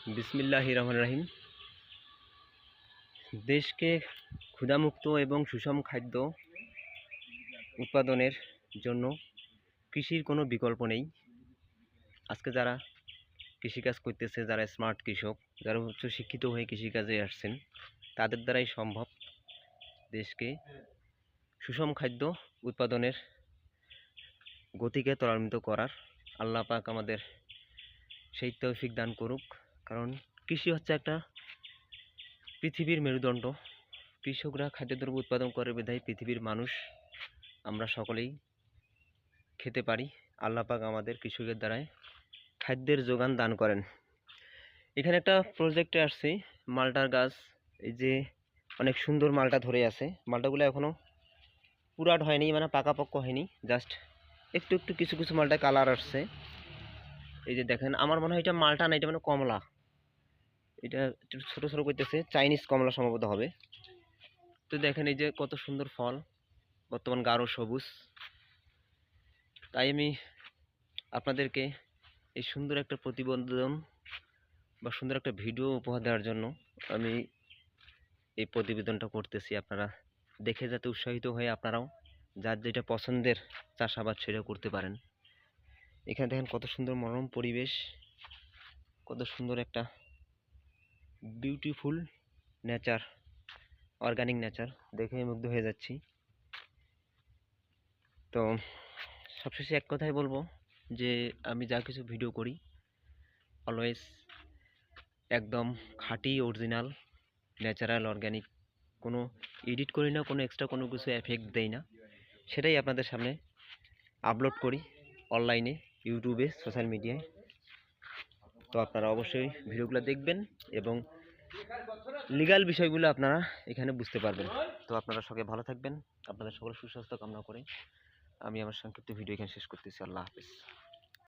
বিসমিল্লাহির রহমানির রহিম। দেশকে ক্ষুধামুক্ত এবং সুষম খাদ্য উৎপাদনের জন্য কৃষির কোনো বিকল্প নেই। আজকে যারা কৃষিকাজ করতেছে, যারা স্মার্ট কৃষক, যারা উচ্চ শিক্ষিত হয়ে কৃষিকাজে আসছেন, তাদের দ্বারাই সম্ভব দেশকে সুষম খাদ্য উৎপাদনের গতিকে ত্বরান্বিত করার। আল্লাহ পাক আমাদের সেই তৌফিক দান করুক। কারণ কৃষি হচ্ছে একটা পৃথিবীর মেরুদণ্ড। কৃষকরা খাদ্যদ্রব্য উৎপাদন করে বিধায় পৃথিবীর মানুষ আমরা সকলেই খেতে পারি। আল্লাহ পাক আমাদের কৃষকের দ্বারাই খাদ্যের যোগান দান করেন। এখানে একটা প্রজেক্টে আসছি, মালটার গাছ। এই যে অনেক সুন্দর মালটা ধরে আছে। মালটাগুলো এখনো পুরাট হয়নি, মানে পাকাপোক্ত হয়নি, জাস্ট একটু একটু কিছু কিছু মালটা কালার আসছে। এই যে দেখেন, আমার মনে হয় এটা মালটা না, এটা মানে কমলা। এটা একটু ছোট ছোট করতেছে, চাইনিজ কমলা সম্ভবত হবে। তো দেখেন এই যে কত সুন্দর ফল, বর্তমান গাঢ় সবুজ। তাই আমি আপনাদেরকে এই সুন্দর একটা প্রতিবেদন বা সুন্দর একটা ভিডিও উপহার দেওয়ার জন্য আমি এই প্রতিবেদনটা করতেছি। আপনারা দেখে যাতে উৎসাহিত হয়ে আপনারাও যার যেটা পছন্দের চাষাবাদ সেটা করতে পারেন। এখানে দেখেন কত সুন্দর মনোরম পরিবেশ, কত সুন্দর একটা বিউটিফুল নেচার, অর্গানিক নেচার, দেখে মুগ্ধ হয়ে যাচ্ছি। তো সবশেষে এক কথাই বলবো যে আমি যা কিছু ভিডিও করি অলওয়েজ একদম খাঁটি, অরিজিনাল, ন্যাচারাল, অর্গানিক। কোনো এডিট করি না, কোনো এক্সট্রা কোনো কিছু এফেক্ট দেই না। সেটাই আপনাদের সামনে আপলোড করি অনলাইনে, ইউটিউবে, সোশ্যাল মিডিয়ায়। তো আপনারা অবশ্যই ভিডিওগুলো দেখবেন এবং লিগ্যাল বিষয়গুলো আপনারা এখানে বুঝতে পারবেন। তো আপনারা সকলে ভালো থাকবেন। আপনাদের সকলের সুস্বাস্থ্য কামনা করে আমি আমার সংক্ষিপ্ত ভিডিও এখানে শেষ করতেছি। আল্লাহ হাফেজ।